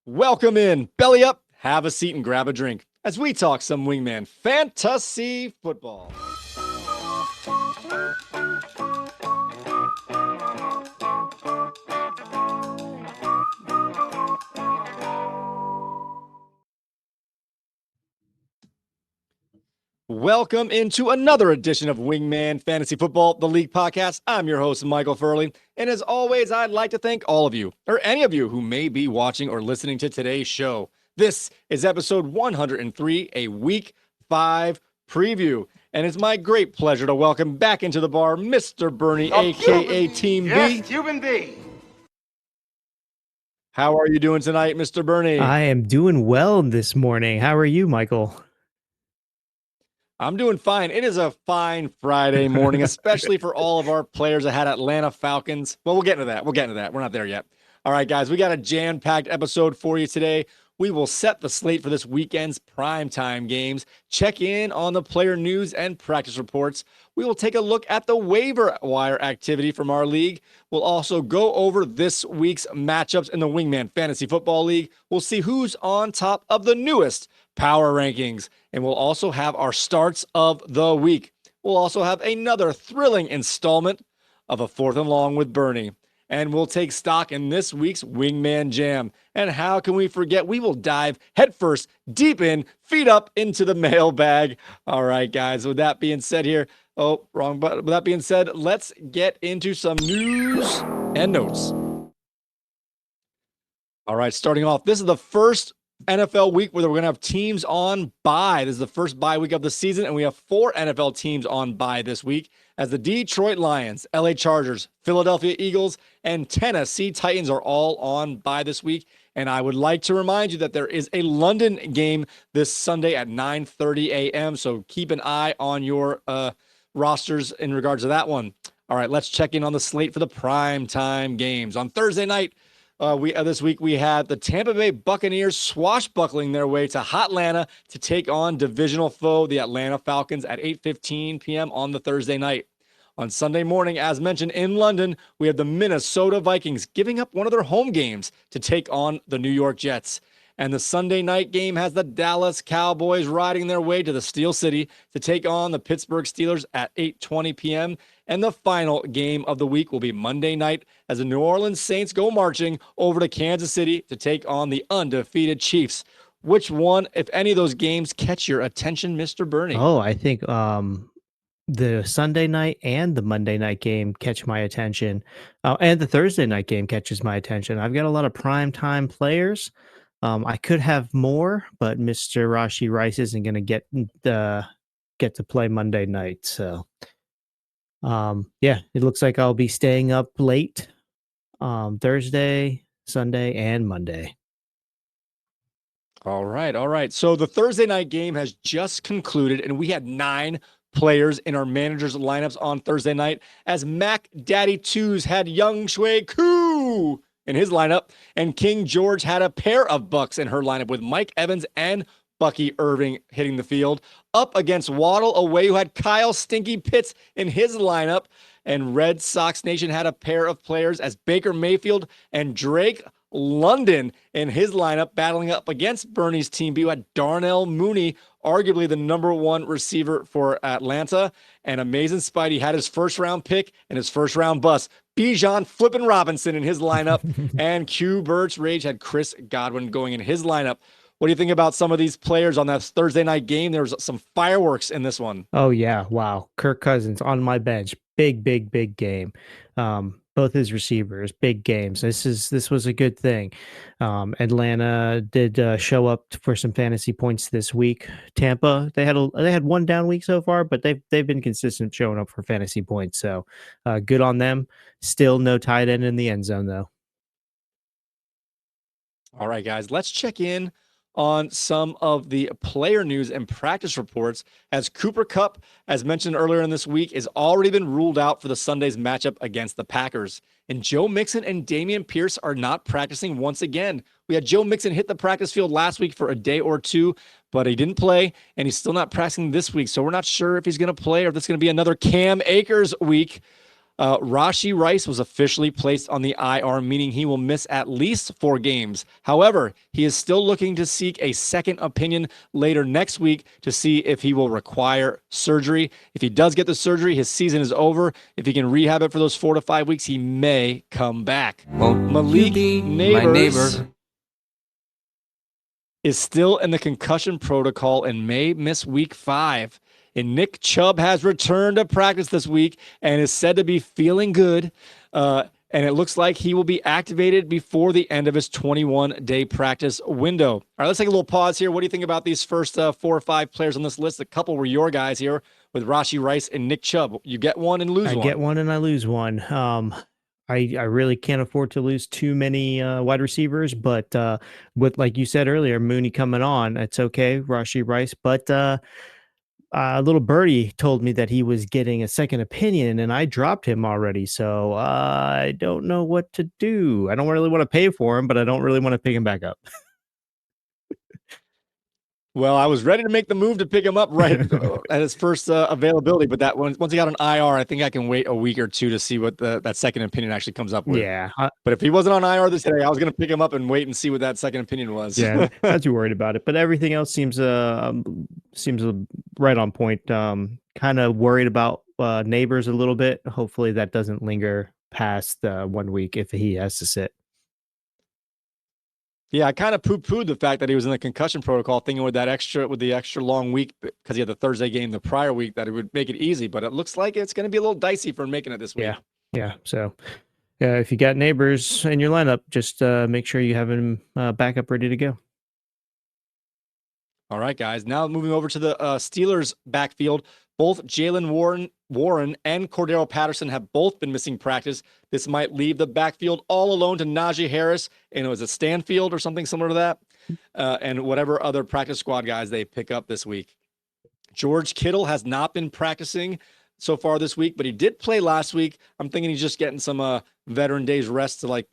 Welcome in, belly up, have a seat and grab a drink as we talk some Wingman fantasy football. Welcome into another edition of Wingman Fantasy Football, the League Podcast. I'm your host, Michael Furley. And as always, I'd like to thank all of you, or any of you who may be watching or listening to today's show. This is episode 103, a Week 5 preview. And it's my great pleasure to welcome back into the bar Mr. Bernie, a.k.a. Team B. Yes, Cuban B. How are you doing tonight, Mr. Bernie? I am doing well this morning. How are you, Michael? I'm doing fine. It is a fine Friday morning, especially for all of our players that had Atlanta Falcons. Well, we'll get into that. We're not there yet. All right, guys, we got a jam-packed episode for you today. We will set the slate for this weekend's primetime games, check in on the player news and practice reports. We will take a look at the waiver wire activity from our league. We'll also go over this week's matchups in the Wingman Fantasy Football League. We'll see who's on top of the newest power rankings, and we'll also have our starts of the week. We'll also have another thrilling installment of a fourth and long with Bernie. And we'll take stock in this week's Wingman Jam. And how can we forget? We will dive headfirst, deep in, feet up into the mailbag. All right, guys, with that being said here, wrong button. With that being said, let's get into some news and notes. All right, starting off, this is the first NFL week where we're going to have teams on bye. This is the first bye week of the season, and we have 4 NFL teams on bye this week as the Detroit Lions, LA Chargers, Philadelphia Eagles, and Tennessee Titans are all on bye this week. And I would like to remind you that there is a London game this Sunday at 9:30 a.m., so keep an eye on your rosters in regards to that one. All right, let's check in on the slate for the primetime games. On Thursday night, this week we had the Tampa Bay Buccaneers swashbuckling their way to Hotlanta to take on divisional foe, the Atlanta Falcons, at 8:15 p.m. on the Thursday night. On Sunday morning, as mentioned in London, we have the Minnesota Vikings giving up one of their home games to take on the New York Jets. And the Sunday night game has the Dallas Cowboys riding their way to the Steel City to take on the Pittsburgh Steelers at 8:20 p.m. And the final game of the week will be Monday night as the New Orleans Saints go marching over to Kansas City to take on the undefeated Chiefs. Which one, if any of those games, catch your attention, Mr. Bernie? Oh, I think the Sunday night and the Monday night game catch my attention. And the Thursday night game catches my attention. I've got a lot of primetime players. I could have more, but Mr. Rashi Rice isn't going to get to play Monday night. So, yeah, it looks like I'll be staying up late Thursday, Sunday, and Monday. All right. So the Thursday night game has just concluded, and we had 9 players in our managers' lineups on Thursday night as Mac Daddy Twos had Young Shui Koo in his lineup, and King George had a pair of Bucks in her lineup with Mike Evans and Bucky Irving hitting the field up against Waddle away, who had Kyle Stinky Pitts in his lineup, and Red Sox Nation had a pair of players as Baker Mayfield and Drake London in his lineup battling up against Bernie's team B, who had Darnell Mooney, arguably the number 1 receiver for Atlanta, and Amazing Spidey had his first round pick and his first round bust, Bijan Flippin' Robinson in his lineup, and Q Birch Rage had Chris Godwin going in his lineup. What do you think about some of these players on that Thursday night game? There was some fireworks in this one. Oh, yeah. Wow. Kirk Cousins on my bench. Big game. Both his receivers, big games. This was a good thing. Atlanta did show up for some fantasy points this week. Tampa, they had one down week so far, but they've been consistent showing up for fantasy points. So good on them. Still no tight end in the end zone though. All right, guys, let's check in on some of the player news and practice reports as Cooper Kupp, as mentioned earlier in this week, has already been ruled out for the Sunday's matchup against the Packers. And Joe Mixon and Dameon Pierce are not practicing once again. We had Joe Mixon hit the practice field last week for a day or two, but he didn't play, and he's still not practicing this week. So we're not sure if he's going to play or if it's going to be another Cam Akers week. Rashi Rice was officially placed on the IR, meaning he will miss at least 4 games. However, he is still looking to seek a second opinion later next week to see if he will require surgery. If he does get the surgery, his season is over. If he can rehab it for those 4 to 5 weeks, he may come back. Malik Neighbors is still in the concussion protocol and may miss week 5. And Nick Chubb has returned to practice this week and is said to be feeling good. And it looks like he will be activated before the end of his 21-day practice window. All right, let's take a little pause here. What do you think about these first 4 or 5 players on this list? A couple were your guys here with Rashi Rice and Nick Chubb. You get one and lose one. I get one and I lose one. I really can't afford to lose too many wide receivers, but with, like you said earlier, Mooney coming on, it's okay, Rashi Rice, but little birdie told me that he was getting a second opinion and I dropped him already. So I don't know what to do. I don't really want to pay for him, but I don't really want to pick him back up. Well, I was ready to make the move to pick him up right at his first availability, but that once he got an IR, I think I can wait a week or 2 to see what that second opinion actually comes up with. Yeah. But if he wasn't on IR this day, I was going to pick him up and wait and see what that second opinion was. Yeah, not too worried about it. But everything else seems right on point. Kind of worried about Neighbors a little bit. Hopefully that doesn't linger past 1 week if he has to sit. Yeah, I kind of poo-pooed the fact that he was in the concussion protocol, thinking with the extra long week because he had the Thursday game the prior week that it would make it easy. But it looks like it's going to be a little dicey for making it this week. Yeah. So, if you got Neighbors in your lineup, just make sure you have him backup ready to go. All right, guys. Now moving over to the Steelers backfield. Both Jalen Warren and Cordero Patterson have both been missing practice. This might leave the backfield all alone to Najee Harris, and it was a Stanfield or something similar to that, and whatever other practice squad guys they pick up this week. George Kittle has not been practicing so far this week, but he did play last week. I'm thinking he's just getting some veteran days rest to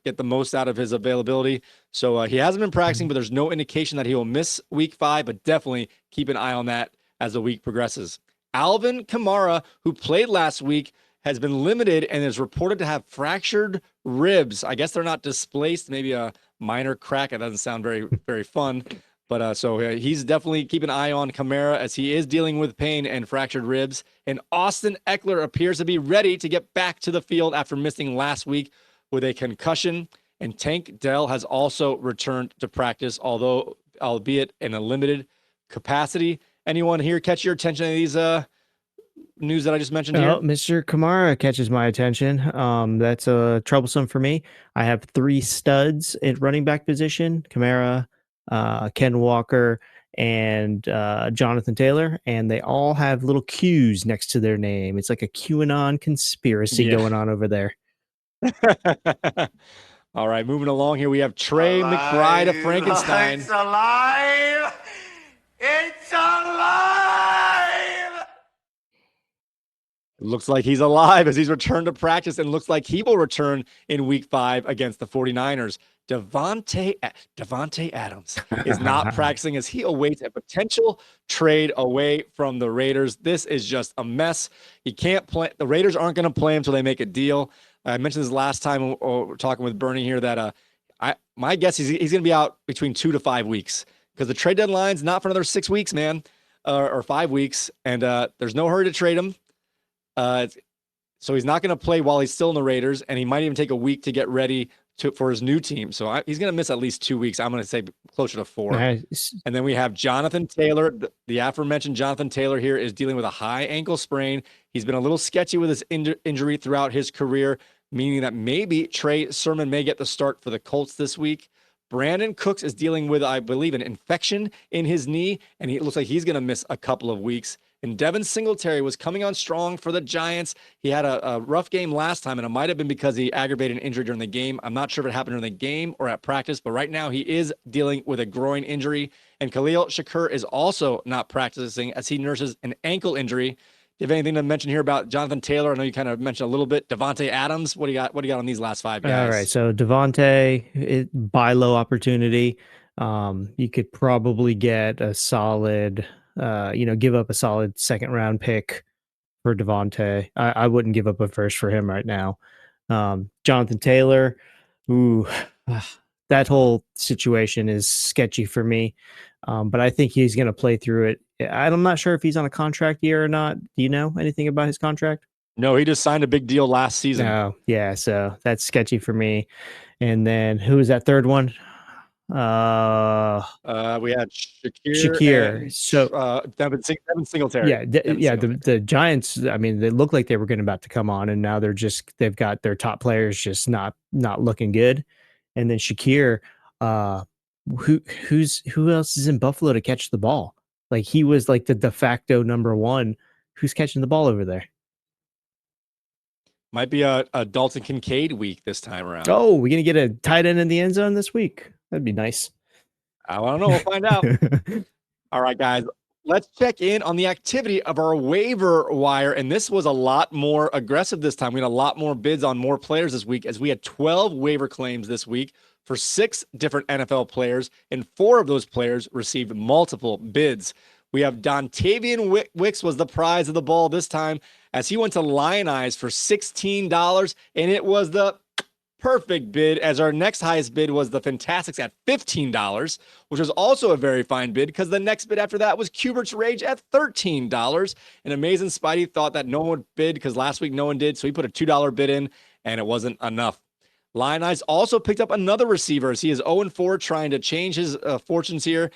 get the most out of his availability. So he hasn't been practicing, but there's no indication that he will miss week 5, but definitely keep an eye on that as the week progresses. Alvin Kamara, who played last week, has been limited and is reported to have fractured ribs. I guess they're not displaced, maybe a minor crack. It doesn't sound very, very fun. But so he's definitely keeping an eye on Kamara as he is dealing with pain and fractured ribs. And Austin Eckler appears to be ready to get back to the field after missing last week with a concussion. And Tank Dell has also returned to practice, albeit in a limited capacity. Anyone here catch your attention to these news that I just mentioned here? Mr. Kamara catches my attention. That's troublesome for me. I have 3 studs at running back position: Kamara, Ken Walker, and Jonathan Taylor, and they all have little Q's next to their name. It's like a QAnon conspiracy going on over there. All right, moving along here, we have Trey McBride of Frankenstein. It's alive! It's alive! It looks like he's alive as he's returned to practice and looks like he will return in week 5 against the 49ers. Davante Adams is not practicing as he awaits a potential trade away from the Raiders. This is just a mess. He can't play. The Raiders aren't going to play him until they make a deal. I mentioned this last time we're talking with Bernie here that my guess is he's going to be out between 2 to 5 weeks because the trade deadline's not for another 6 weeks, man, or 5 weeks, and there's no hurry to trade him. So he's not going to play while he's still in the Raiders, and he might even take a week to get ready for his new team. So he's going to miss at least 2 weeks. I'm going to say closer to 4. Nice. And then we have Jonathan Taylor. The aforementioned Jonathan Taylor here is dealing with a high ankle sprain. He's been a little sketchy with his injury throughout his career, meaning that maybe Trey Sermon may get the start for the Colts this week. Brandon Cooks is dealing with, I believe, an infection in his knee, and it looks like he's going to miss a couple of weeks. And Devin Singletary was coming on strong for the Giants. He had a rough game last time, and it might have been because he aggravated an injury during the game. I'm not sure if it happened during the game or at practice, but right now he is dealing with a groin injury. And Khalil Shakur is also not practicing as he nurses an ankle injury. Do you have anything to mention here about Jonathan Taylor? I know you kind of mentioned a little bit. Davante Adams, what do you got on these last 5 guys? All right, so Davante, buy low opportunity. You could probably get a solid, give up a solid second round pick for Devontae. I wouldn't give up a first for him right now. Jonathan Taylor, ooh, that whole situation is sketchy for me. But I think he's going to play through it. I'm not sure if he's on a contract year or not. Do you know anything about his contract? No, he just signed a big deal last season. No, yeah, so that's sketchy for me. And then who was that third one? We had Shakir. And, So Devin Singletary. yeah, the Giants. I mean, they look like they were going about to come on, and now they've got their top players just not looking good. And then Shakir, who else is in Buffalo to catch the ball? Like he was like the de facto number one. Who's catching the ball over there? Might be a Dalton Kincaid week this time around. Oh, we're gonna get a tight end in the end zone this week. That'd be nice. I don't know. We'll find out. All right, guys. Let's check in on the activity of our waiver wire. And this was a lot more aggressive this time. We had a lot more bids on more players this week, as we had 12 waiver claims this week for 6 different NFL players, and 4 of those players received multiple bids. We have Dontavian Wicks was the prize of the ball this time, as he went to Lionize for $16, and it was the perfect bid, as our next highest bid was the Fantastics at $15, which was also a very fine bid, because the next bid after that was Cubert's Rage at $13. And Amazing Spidey thought that no one would bid because last week no one did, so he put a $2 bid in, and it wasn't enough. Lionize also picked up another receiver, as he is 0-4, trying to change his fortunes here.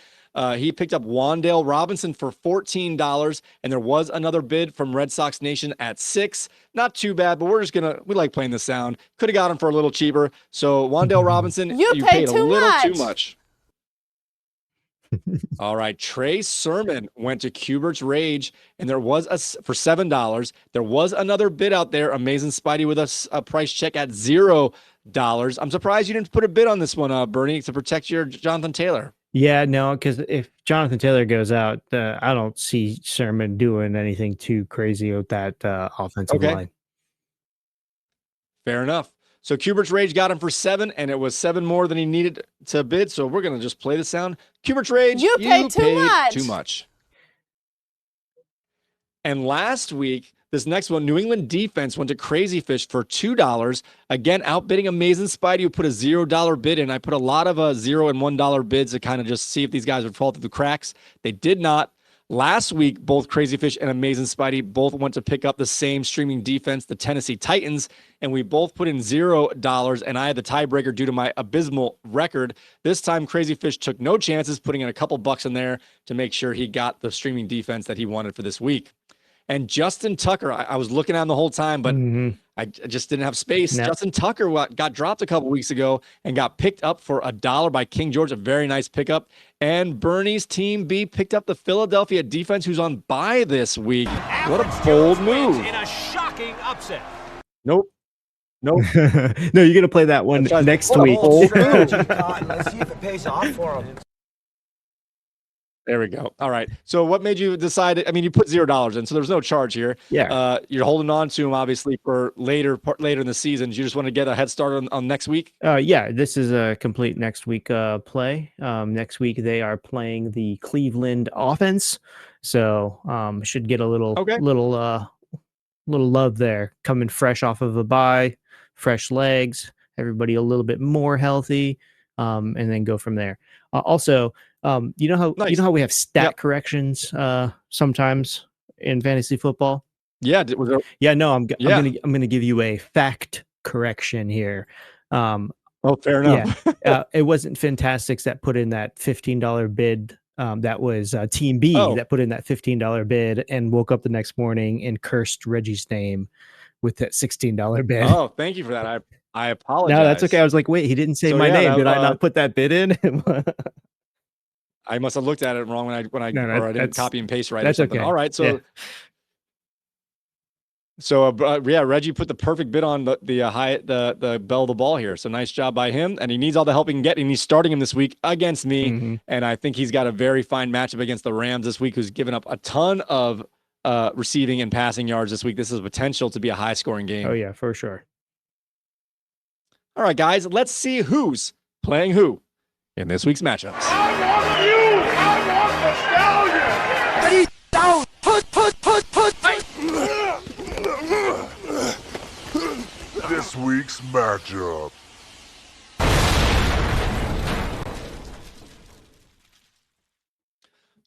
He picked up Wan'Dale Robinson for $14, and there was another bid from Red Sox Nation at $6. Not too bad, but we like playing the sound. Could have got him for a little cheaper. So Wan'Dale Robinson, you paid a little too much. All right, Trey Sermon went to Cubert's Rage, and there was for $7. There was another bid out there. Amazing Spidey with a price check at $0. I'm surprised you didn't put a bid on this one, Bernie, to protect your Jonathan Taylor. Yeah, no, because if Jonathan Taylor goes out, I don't see Sermon doing anything too crazy with that offensive line. Fair enough. So Cubert's Rage got him for $7, and it was $7 more than he needed to bid. So we're going to just play the sound. Cubert's Rage, you paid too much. And last week, this next one, New England Defense went to Crazy Fish for $2. Again, outbidding Amazing Spidey, who put a $0 bid in. I put a lot of $0 and $1 bids to kind of just see if these guys would fall through the cracks. They did not. Last week, both Crazy Fish and Amazing Spidey both went to pick up the same streaming defense, the Tennessee Titans, and we both put in $0, and I had the tiebreaker due to my abysmal record. This time, Crazy Fish took no chances, putting in a couple bucks in there to make sure he got the streaming defense that he wanted for this week. And Justin Tucker, I was looking at him the whole time, but I just didn't have space. No. Justin Tucker got dropped a couple weeks ago and got picked up for $1 by King George, a very nice pickup. And Bernie's Team B picked up the Philadelphia defense, who's on bye this week. What a bold move. In a shocking upset. Nope. No, you're going to play that one next week. Let's see if it pays off for him. There we go. All right. So what made you decide? I mean, you put $0 in, so there's no charge here. Yeah. You're holding on to him, obviously, for later in the season. You just want to get a head start on next week? Yeah, this is a complete next week play. Next week, they are playing the Cleveland offense. So should get a little love there. Coming fresh off of a bye, fresh legs, everybody a little bit more healthy, and then go from there. Also, you know how we have stat corrections sometimes in fantasy football. Yeah. I'm gonna give you a fact correction here. Fair enough. Yeah, it wasn't Fantastics that put in that $15 bid. That was Team B that put in that $15 bid and woke up the next morning and cursed Reggie's name with that $16 bid. Oh, thank you for that. I apologize. No, that's okay. I was like, wait, he didn't say my name. Did I not put that bid in? I must have looked at it wrong when I didn't copy and paste right. That's or something. Okay. All right, so Reggie put the perfect bid on the bell of the ball here. So nice job by him, and he needs all the help he can get, and he's starting him this week against me, and I think he's got a very fine matchup against the Rams this week, who's given up a ton of receiving and passing yards this week. This is potential to be a high scoring game. Oh yeah, for sure. All right, guys, let's see who's playing who in this week's matchups. I want the stallion. Ready, down, put. this week's matchup.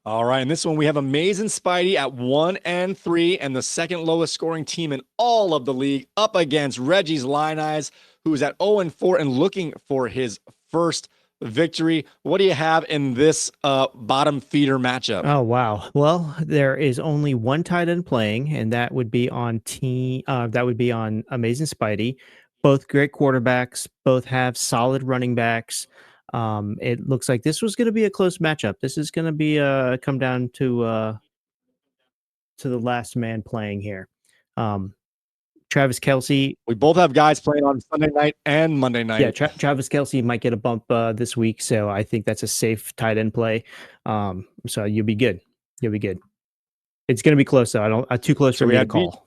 All right, and this one we have Amazing Spidey at 1-3, and the second lowest scoring team in all of the league, up against Reggie's Line Eyes, who's at 0-4 and looking for his first victory. What do you have in this bottom feeder matchup? Oh wow! Well, there is only one tight end playing, and that would be on Amazing Spidey. Both great quarterbacks. Both have solid running backs. It looks like this was going to be a close matchup. This is going to be come down to the last man playing here. Travis Kelce. We both have guys playing on Sunday night and Monday night. Yeah, Travis Kelce might get a bump this week, so I think that's a safe tight end play. So you'll be good. You'll be good. It's going to be close, though. I don't too close for me to call.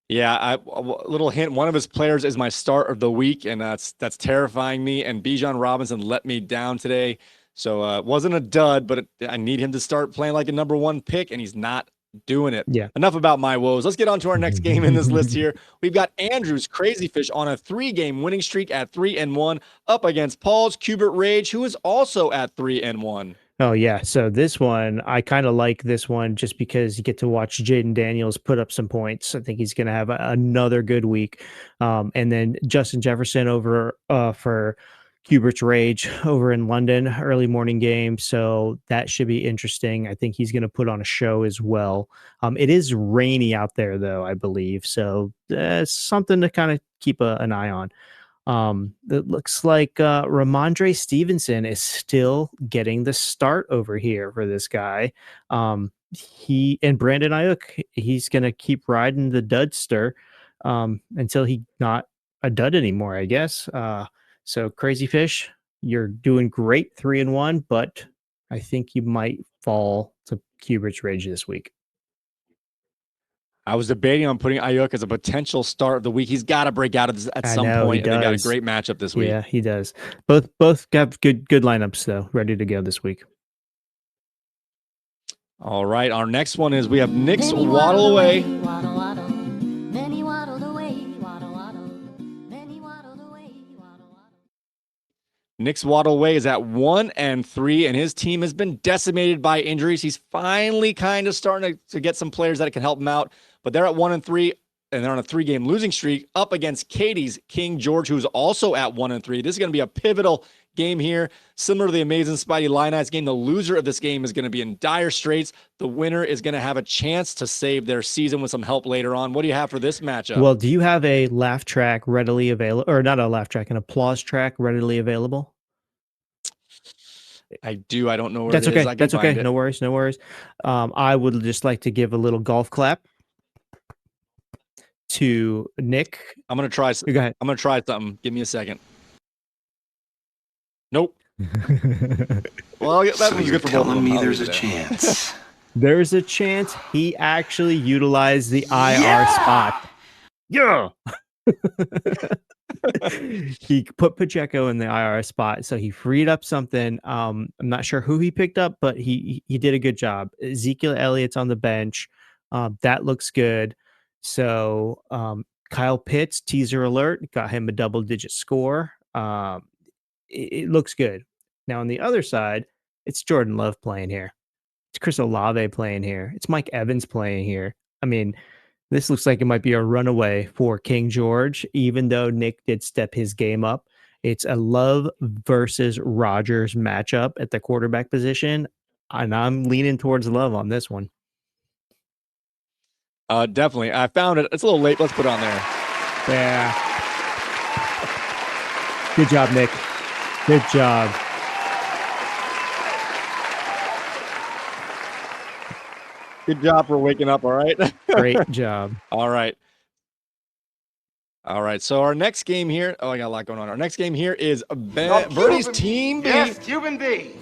Yeah, a little hint. One of his players is my start of the week, and that's terrifying me. And Bijan Robinson let me down today, so it wasn't a dud. But I need him to start playing like a number one pick, and he's not doing it. Yeah. Enough about my woes. Let's get on to our next game in this list here. We've got Andrew's Crazy Fish on a 3-game winning streak at 3-1, up against Paul's Cubert Rage, who is also at 3-1. Oh, yeah. So this one, I kind of like this one just because you get to watch Jaden Daniels put up some points. I think he's going to have another good week. And then Justin Jefferson over for Cubert's Rage over in London, early morning game. So that should be interesting. I think he's going to put on a show as well. It is rainy out there, though, I believe. So something to kind of keep an eye on. It looks like Ramondre Stevenson is still getting the start over here for this guy. He and Brandon Ayuk, he's going to keep riding the dudster until he not a dud anymore, I guess. So Crazy Fish, you're doing great 3-1, but I think you might fall to Cubert's Rage this week. I was debating on putting Ayuk as a potential start of the week. He's got to break out of this at some point, and they got a great matchup this week. Yeah, he does. Both have good lineups though, ready to go this week. All right, our next one is we have Nick's Waddle Away. Nick's Waddle Away is at 1-3, and his team has been decimated by injuries. He's finally kind of starting to get some players that can help him out, but they're at 1-3, and they're on a 3-game losing streak up against Katie's King George, who's also at 1-3. This is going to be a pivotal game here, similar to the Amazing Spidey Line Eyes game. The loser of this game is going to be in dire straits. The winner is going to have a chance to save their season with some help later on. What do you have for this matchup? Well, do you have a laugh track readily available, or not a laugh track, an applause track readily available? I do. I don't know where That's it okay. is. That's okay. No worries. No worries. I would just like to give a little golf clap to Nick. I'm going to try. Go ahead. I'm going to try something. Give me a second. Nope. Well, that So was you're good for both of telling them. me there's a chance. There's a chance he actually utilized the IR spot. Yeah. He put Pacheco in the IR spot, so he freed up something. I'm not sure who he picked up, but he did a good job. Ezekiel Elliott's on the bench. That looks good. So Kyle Pitts, teaser alert, got him a double-digit score. It looks good. Now on the other side, it's Jordan Love playing here. It's Chris Olave playing here. It's Mike Evans playing here. I mean, this looks like it might be a runaway for King George, even though Nick did step his game up. It's a Love versus Rodgers matchup at the quarterback position, and I'm leaning towards Love on this one. Definitely. I found it. It's a little late. Let's put it on there. Yeah. Good job, Nick. Good job. Good job for waking up. All right. Great job. All right. All right. So our next game here. Oh, I got a lot going on. Our next game here is Bernie's Team B. Yes, Cuban B.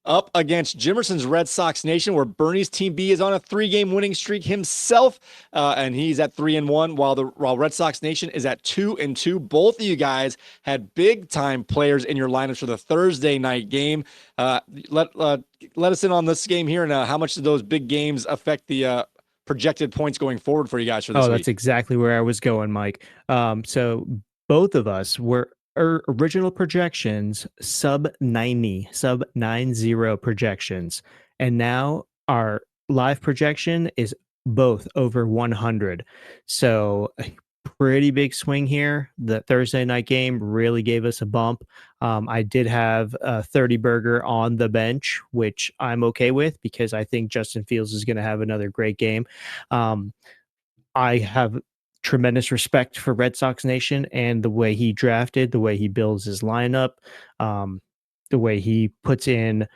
Up against Jimerson's Red Sox Nation, where Bernie's Team B is on a 3-game winning streak himself, and he's at 3-1, while Red Sox Nation is at 2-2. Both of you guys had big-time players in your lineups for the Thursday night game. Let us in on this game here, and how much did those big games affect the projected points going forward for you guys for this Oh, week. that's exactly where I was going, Mike. So both of us were original projections sub 90, sub 90 projections. And now our live projection is both over 100. So a pretty big swing here. The Thursday night game really gave us a bump. I did have a 30 burger on the bench, which I'm okay with because I think Justin Fields is going to have another great game. I have tremendous respect for Red Sox Nation and the way he drafted, the way he builds his lineup, the way he puts in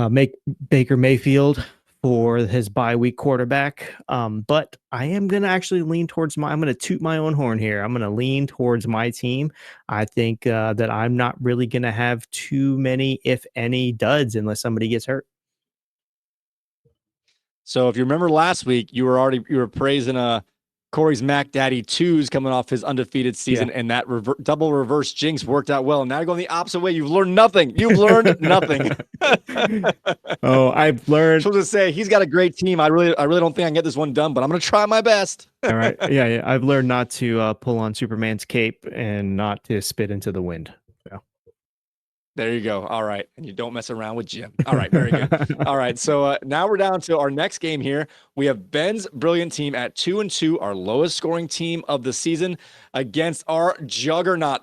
make Baker Mayfield for his bye week quarterback. But I am going to actually lean towards I'm going to toot my own horn here. I'm going to lean towards my team. I think that I'm not really going to have too many, if any, duds unless somebody gets hurt. So if you remember last week, you were praising Corey's Mac Daddy 2s coming off his undefeated season, and that double reverse jinx worked out well. And now you're going the opposite way. You've learned nothing. You've learned nothing. Oh, I've learned. So to say he's got a great team. I really don't think I can get this one done, but I'm going to try my best. All right. Yeah. I've learned not to pull on Superman's cape and not to spit into the wind. There you go. All right. And you don't mess around with Jim. All right. Very good. All right. So now we're down to our next game here. We have Ben's brilliant team at 2-2, our lowest scoring team of the season, against our juggernaut,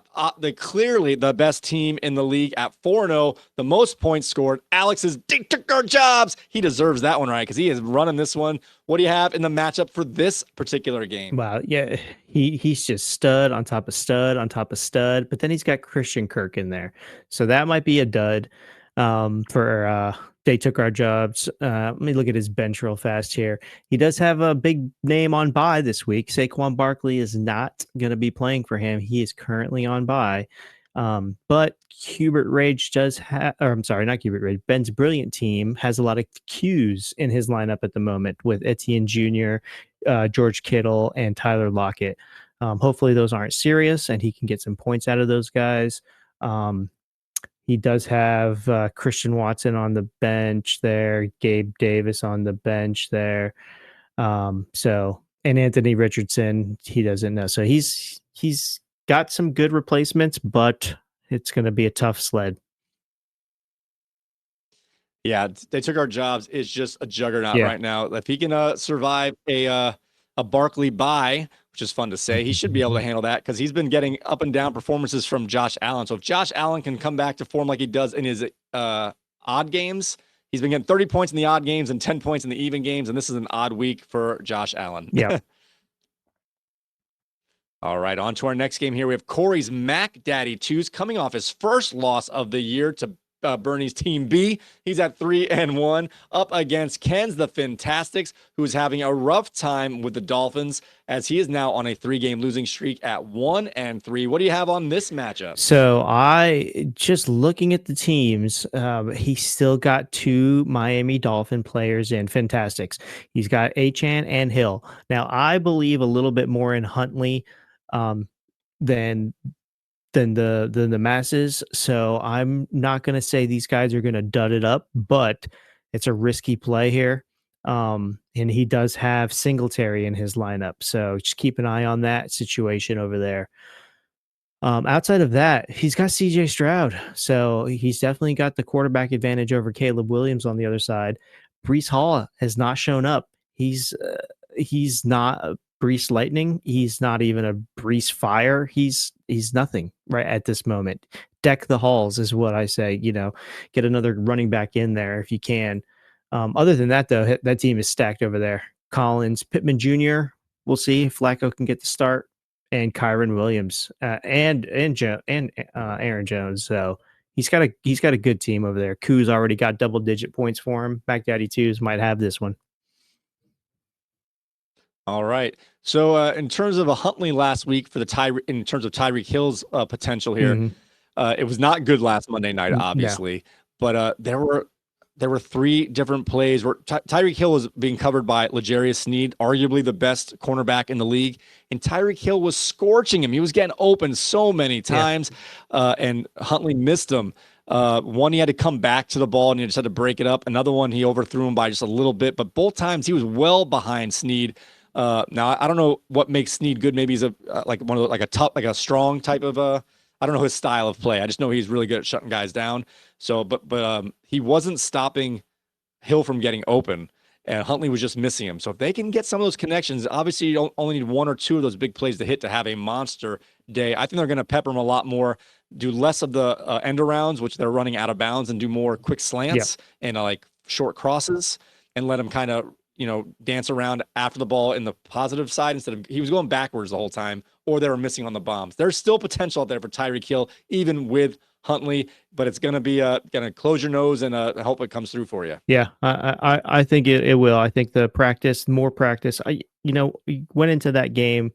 clearly the best team in the league at 4-0, the most points scored. Alex's "They took our jobs." He deserves that one, right? Because he is running this one. What do you have in the matchup for this particular game? Wow, yeah, he's just stud on top of stud on top of stud, but then he's got Christian Kirk in there, so that might be a dud. For They took our jobs. Let me look at his bench real fast here. He does have a big name on bye this week. Saquon Barkley is not going to be playing for him. He is currently on bye. But Hubert Rage does have, or I'm sorry, not Hubert Rage. Ben's brilliant team has a lot of Qs in his lineup at the moment with Etienne Jr., George Kittle, and Tyler Lockett. Hopefully those aren't serious and he can get some points out of those guys. He does have Christian Watson on the bench there, Gabe Davis on the bench there. And Anthony Richardson, he doesn't know. So he's got some good replacements, but it's going to be a tough sled. Yeah, They took our jobs. It's just a juggernaut right now. If he can survive a Barkley bye, which is fun to say, he should be able to handle that because he's been getting up and down performances from Josh Allen. So if Josh Allen can come back to form like he does in his odd games, he's been getting 30 points in the odd games and 10 points in the even games, and this is an odd week for Josh Allen. Yeah. All right, on to our next game here. We have Corey's Mac Daddy 2s coming off his first loss of the year to Bernie's Team B. He's at 3-1 up against Ken's the Fantastics, who's having a rough time with the Dolphins as he is now on a 3-game losing streak at 1-3. What do you have on this matchup? So I just looking at the teams, he's still got 2 Miami Dolphin players in Fantastics. He's got Achane and Hill. Now I believe a little bit more in Huntley than the masses. So I'm not going to say these guys are going to dud it up, but it's a risky play here. And he does have Singletary in his lineup. So just keep an eye on that situation over there. Outside of that, he's got CJ Stroud. So he's definitely got the quarterback advantage over Caleb Williams on the other side. Breece Hall has not shown up. He's not a Breece Lightning. He's not even a Breece Fire. He's nothing right at this moment. Deck the halls is what I say. Get another running back in there if you can. Other than that, though, that team is stacked over there. Collins, Pittman Jr. We'll see if Flacco can get the start, and Kyron Williams and Aaron Jones. So he's got a good team over there. Koo's already got double-digit points for him. Mac Daddy 2s might have this one. All right. So in terms of a Huntley last week for in terms of Tyreek Hill's potential here, it was not good last Monday night, obviously. But there were 3 different plays where Tyreek Hill was being covered by L'Jarius Sneed, arguably the best cornerback in the league, and Tyreek Hill was scorching him. He was getting open so many times, and Huntley missed him. One, he had to come back to the ball and he just had to break it up. Another one, he overthrew him by just a little bit, but both times he was well behind Snead. Now I don't know what makes Snead good. Maybe he's like one of the, like a tough, like a strong type of I don't know his style of play. I just know he's really good at shutting guys down. So, but he wasn't stopping Hill from getting open, and Huntley was just missing him. So if they can get some of those connections, obviously you don't only need one or two of those big plays to hit to have a monster day. I think they're going to pepper him a lot more, do less of the end arounds, which they're running out of bounds, and do more quick slants and like short crosses, and let him kind of dance around after the ball in the positive side instead of he was going backwards the whole time, or they were missing on the bombs. There's still potential out there for Tyreek Hill, even with Huntley, but it's going to be going to close your nose and hope it comes through for you. Yeah, I think it will. I think the more practice. Went into that game,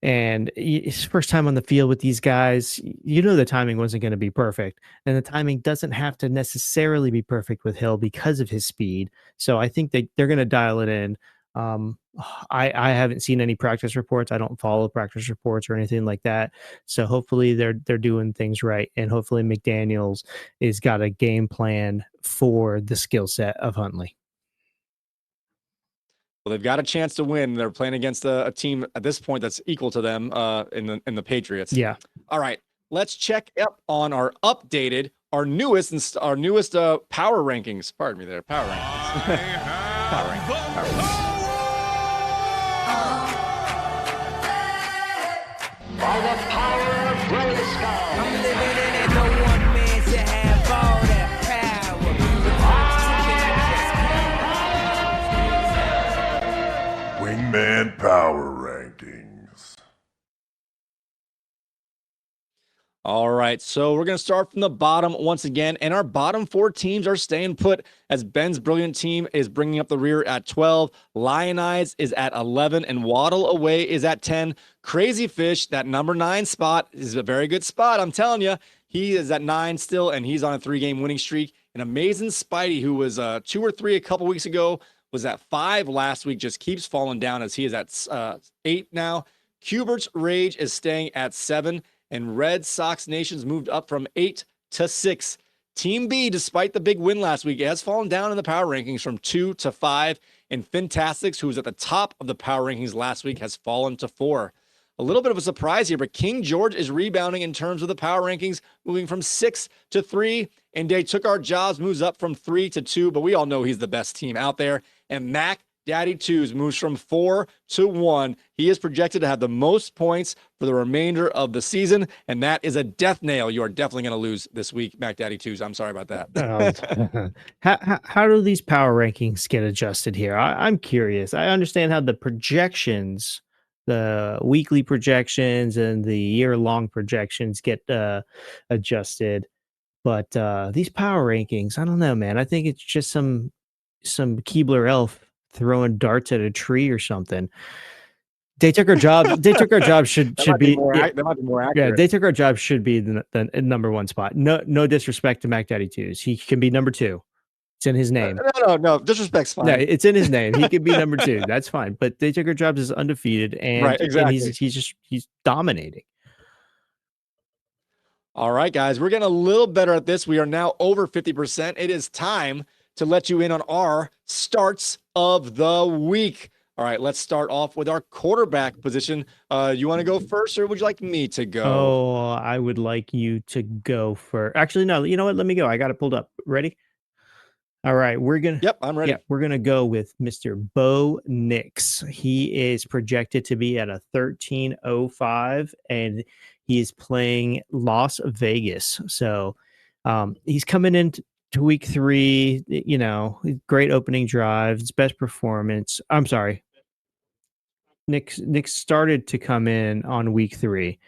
and it's first time on the field with these guys. The timing wasn't going to be perfect, and the timing doesn't have to necessarily be perfect with Hill because of his speed. So I think they're going to dial it in. I haven't seen any practice reports. I don't follow practice reports or anything like that. So hopefully they're doing things right, and hopefully McDaniels is got a game plan for the skill set of Huntley. Well, they've got a chance to win. They're playing against a team at this point that's equal to them in the Patriots. Yeah. All right, let's check up on our newest power rankings. Pardon me there, power rankings. Power rankings. By the power of Grayskull. I'm living in it, no one man should have all that power. Wingman Power Rankings. All right, so we're going to start from the bottom once again, and our bottom four teams are staying put as Ben's brilliant team is bringing up the rear at 12, Lion Eyes is at 11, and Waddle Away is at 10. Crazy Fish, that number 9 spot is a very good spot, I'm telling you. He is at 9 still, and he's on a 3-game winning streak. And Amazing Spidey, who was 2 or 3 a couple weeks ago, was at 5 last week, just keeps falling down as he is at 8 now. Cubert's Rage is staying at 7. And Red Sox Nation's moved up from 8 to 6. Team B, despite the big win last week, has fallen down in the power rankings from 2 to 5. And Fantastics, who was at the top of the power rankings last week, has fallen to 4. A little bit of a surprise here, but King George is rebounding in terms of the power rankings, moving from 6 to 3. And They Took Our Jobs moves up from 3 to 2, but we all know he's the best team out there. And Mac Daddy Twos moves from 4 to 1. He is projected to have the most points for the remainder of the season, and that is a death nail. You are definitely going to lose this week, Mac Daddy Twos. I'm sorry about that. How do these power rankings get adjusted here? I'm curious. I understand how the projections, the weekly projections and the year-long projections get adjusted, but these power rankings, I don't know, man. I think it's just some Keebler elf throwing darts at a tree or something. They Took Our Jobs. They Took Our Jobs should be more. That might be more accurate. Yeah, They Took Our Jobs should be the number 1 spot. No disrespect to Mac Daddy Twos. He can be number 2. It's in his name. No. Disrespect's fine. No, it's in his name. He can be number 2. That's fine. But They Took Our Jobs is undefeated, and, right, exactly. and he's dominating. All right, guys, we're getting a little better at this. We are now over 50%. It is time to let you in on our starts of the week. All right, let's start off with our quarterback position. You want to go first, or would you like me to go? Oh, I would like you to go first. Actually, no, you know what? Let me go. I got it pulled up. Ready? All right, Yep, I'm ready. Yeah, we're gonna go with Mr. Bo Nix. He is projected to be at a 13.05, and he is playing Las Vegas. So he's coming in to week 3, great opening drive, his best performance. I'm sorry. Nick started to come in on week 3.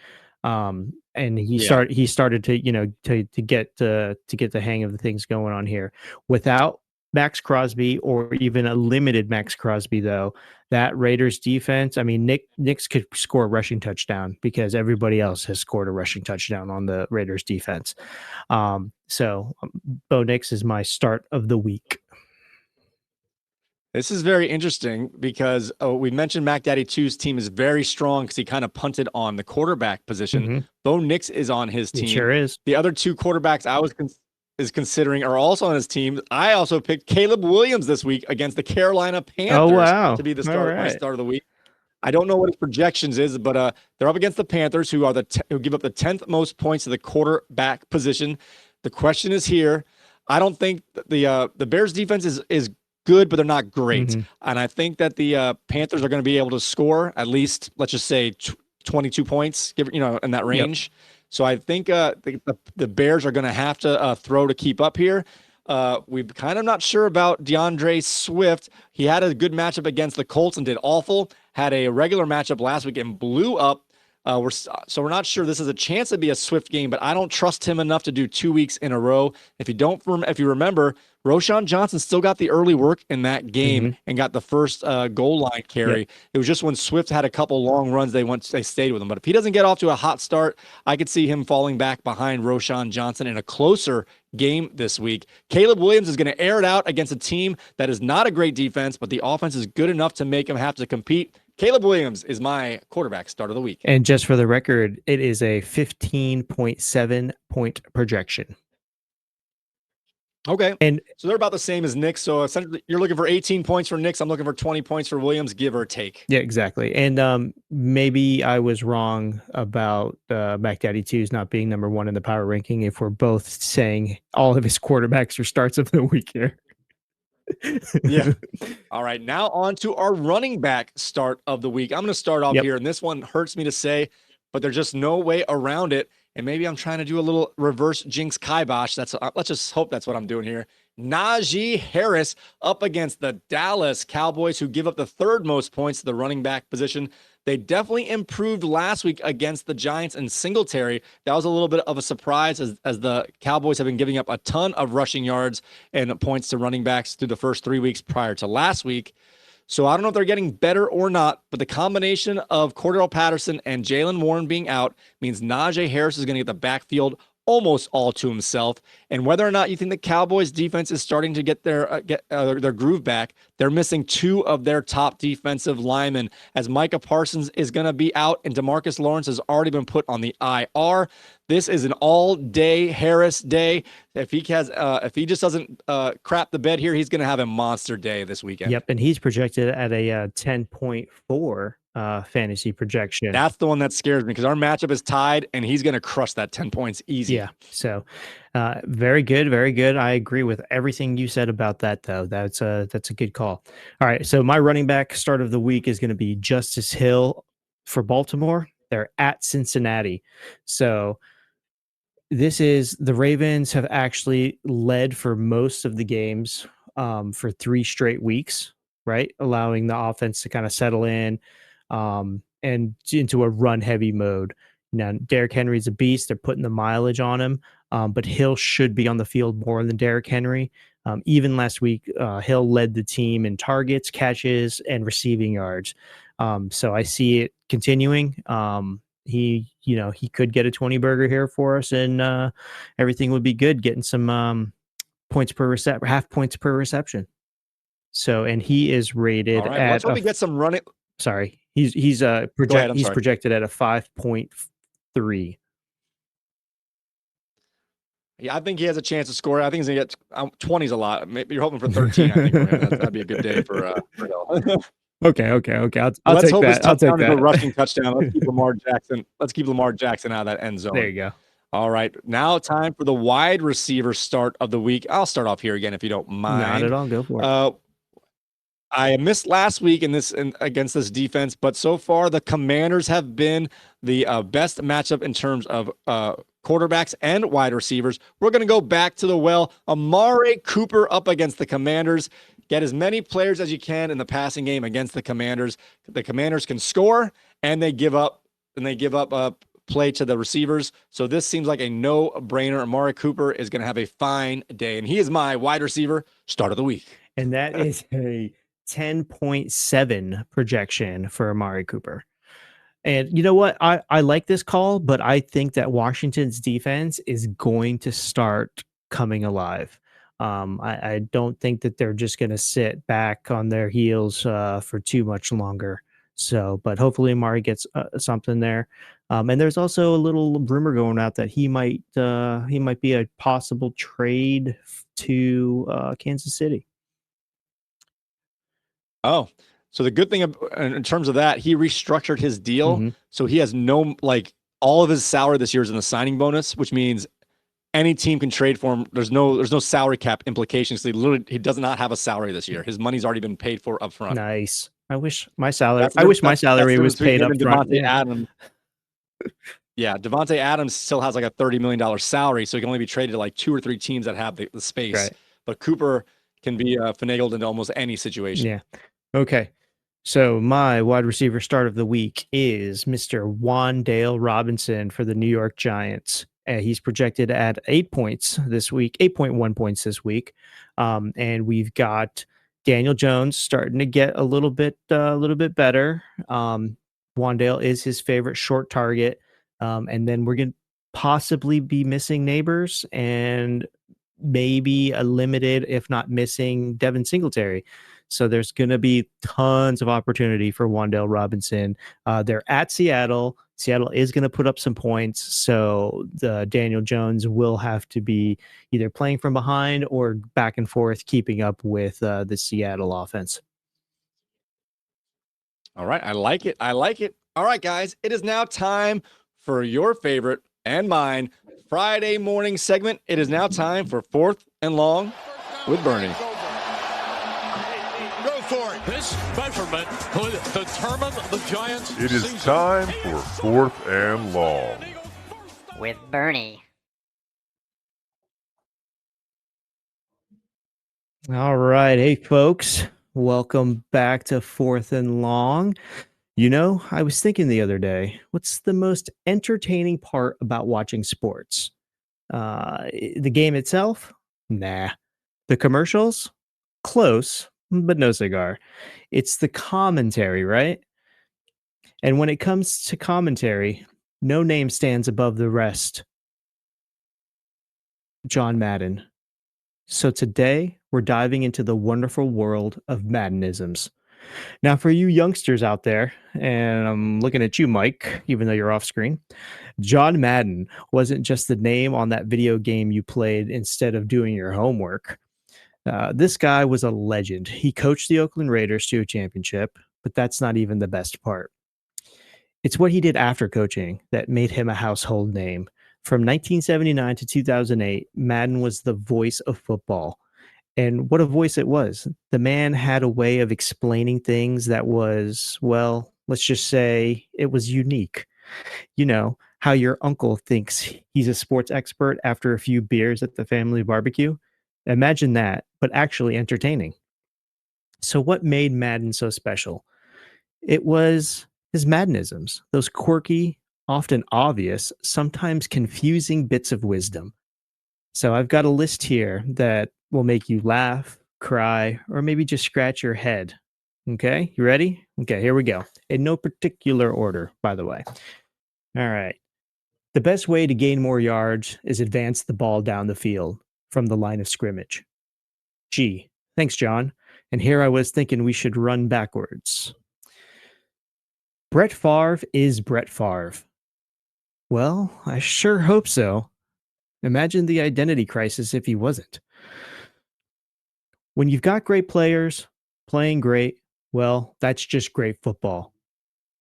And he started to get the hang of the things going on here. Without Max Crosby, or even a limited Max Crosby, though, that Raiders defense, I mean, Nix could score a rushing touchdown because everybody else has scored a rushing touchdown on the Raiders defense. So Bo Nix is my start of the week. This is very interesting because we mentioned Mac Daddy 2's team is very strong because he kind of punted on the quarterback position. Mm-hmm. Bo Nix is on his team. It sure is. The other two quarterbacks I was considering are also on his team. I also picked Caleb Williams this week against the Carolina Panthers to be the my start of the week. I don't know what his projections is, but they're up against the Panthers, who are who give up the 10th most points to the quarterback position. The question is here. I don't think the Bears defense is good, but they're not great. Mm-hmm. And I think that the Panthers are going to be able to score at least, let's just say 22 points, in that range. Yep. So I think the Bears are going to have to throw to keep up here. We're kind of not sure about DeAndre Swift. He had a good matchup against the Colts and did awful. Had a regular matchup last week and blew up. We're not sure this is a chance to be a Swift game, but I don't trust him enough to do 2 weeks in a row. If you remember, Roschon Johnson still got the early work in that game and got the first goal line carry. Yep. It was just when Swift had a couple long runs, they stayed with him. But if he doesn't get off to a hot start, I could see him falling back behind Roschon Johnson in a closer game this week. Caleb Williams is going to air it out against a team that is not a great defense, but the offense is good enough to make him have to compete. Caleb Williams is my quarterback start of the week. And just for the record, it is a 15.7 point projection. Okay. And so they're about the same as Nick. So essentially you're looking for 18 points for Nick. I'm looking for 20 points for Williams, give or take. Yeah, exactly. And maybe I was wrong about Mac Daddy 2's not being number one in the power ranking if we're both saying all of his quarterbacks are starts of the week here. Yeah. All right. Now on to our running back start of the week. I'm going to start off here, and this one hurts me to say, but there's just no way around it. And maybe I'm trying to do a little reverse jinx kibosh. Let's just hope that's what I'm doing here. Najee Harris up against the Dallas Cowboys, who give up the third most points to the running back position. They definitely improved last week against the Giants and Singletary. That was a little bit of a surprise as the Cowboys have been giving up a ton of rushing yards and points to running backs through the first 3 weeks prior to last week. So I don't know if they're getting better or not, but the combination of Cordell Patterson and Jaylen Warren being out means Najee Harris is going to get the backfield almost all to himself. And whether or not you think the Cowboys defense is starting to get their groove back, they're missing two of their top defensive linemen, as Micah Parsons is going to be out and DeMarcus Lawrence has already been put on the IR. This is an all-day Harris day. If he just doesn't crap the bed here, he's going to have a monster day this weekend. Yep, and he's projected at a 10.4 fantasy projection. That's the one that scares me because our matchup is tied, and he's going to crush that 10 points easy. Yeah, so very good, very good. I agree with everything you said about that, though. That's a good call. All right, so my running back start of the week is going to be Justice Hill for Baltimore. They're at Cincinnati, so this is the Ravens have actually led for most of the games for 3 straight weeks, right? Allowing the offense to kind of settle in and into a run heavy mode. Now, Derrick Henry's a beast. They're putting the mileage on him, but Hill should be on the field more than Derrick Henry. Even last week, Hill led the team in targets, catches, and receiving yards. So I see it continuing. He could get a 20 burger here for us, and everything would be good. Getting some points per half points per reception. So, and he is rated at. Let's hope we get some running. Sorry, he's projected at a 5.3. Yeah, I think he has a chance to score. I think he's gonna get 20's a lot. Maybe you're hoping for 13. I think that'd be a good day for Hill. Okay. I'll take that. I'll take that. A rushing touchdown. Let's keep Lamar Jackson out of that end zone. There you go. All right, now time for the wide receiver start of the week. I'll start off here again if you don't mind. Not at all. Go for it. I missed last week against this defense, but so far the Commanders have been the best matchup in terms of quarterbacks and wide receivers. We're going to go back to the well. Amari Cooper up against the Commanders. Get as many players as you can in the passing game against the Commanders. The Commanders can score, and they give up play to the receivers. So this seems like a no-brainer. Amari Cooper is going to have a fine day, and he is my wide receiver start of the week. And that is a 10.7 projection for Amari Cooper. And you know what? I like this call, but I think that Washington's defense is going to start coming alive. I don't think that they're just going to sit back on their heels for too much longer. So, but hopefully Amari gets something there. And there's also a little rumor going out that he might be a possible trade to Kansas City. Oh, so the good thing in terms of that, he restructured his deal. Mm-hmm. So he has no, like, all of his salary this year is in the signing bonus, which means any team can trade for him. There's no salary cap implications. He does not have a salary this year. His money's already been paid for up front. Nice. I wish my salary was paid up front. Adams. Yeah, Devontae Adams still has like a $30 million salary, so he can only be traded to like 2 or 3 teams that have the space. Right. But Cooper can be finagled into almost any situation. Yeah. Okay. So my wide receiver start of the week is Mr. Wan'Dale Robinson for the New York Giants. He's projected at 8 points this week, 8.1 points this week. And we've got Daniel Jones starting to get a little bit better. Wan'Dale is his favorite short target. And then we're going to possibly be missing Neighbors and maybe a limited, if not missing, Devin Singletary. So there's going to be tons of opportunity for Wan'Dale Robinson. They're at Seattle. Seattle is going to put up some points. So the Daniel Jones will have to be either playing from behind or back and forth, keeping up with the Seattle offense. All right. I like it. All right, guys. It is now time for your favorite and mine Friday morning segment. It is now time for 4th and Long with Bernie. Go for it. This measurement could determine the Giants' It is season. time for 4th and Long. With Bernie. All right. Hey, folks. Welcome back to 4th and Long. You know, I was thinking the other day, what's the most entertaining part about watching sports? The game itself? Nah. The commercials? Close, but no cigar. It's the commentary, right? And when it comes to commentary, no name stands above the rest. John Madden. So today, we're diving into the wonderful world of Maddenisms. Now, for you youngsters out there, and I'm looking at you, Mike, even though you're off screen, John Madden wasn't just the name on that video game you played instead of doing your homework. This guy was a legend. He coached the Oakland Raiders to a championship, but that's not even the best part. It's what he did after coaching that made him a household name. From 1979 to 2008, Madden was the voice of football. And what a voice it was. The man had a way of explaining things that was, well, let's just say it was unique. You know, how your uncle thinks he's a sports expert after a few beers at the family barbecue. Imagine that, but actually entertaining. So what made Madden so special? It was his Maddenisms, those quirky, often obvious, sometimes confusing bits of wisdom. So I've got a list here that will make you laugh, cry, or maybe just scratch your head. Okay, you ready? Okay, here we go. In no particular order, by the way. All right. The best way to gain more yards is advance the ball down the field from the line of scrimmage. Gee, thanks, John. And here I was thinking we should run backwards. Brett Favre is Brett Favre. Well, I sure hope so. Imagine the identity crisis if he wasn't. When you've got great players playing great, well, that's just great football.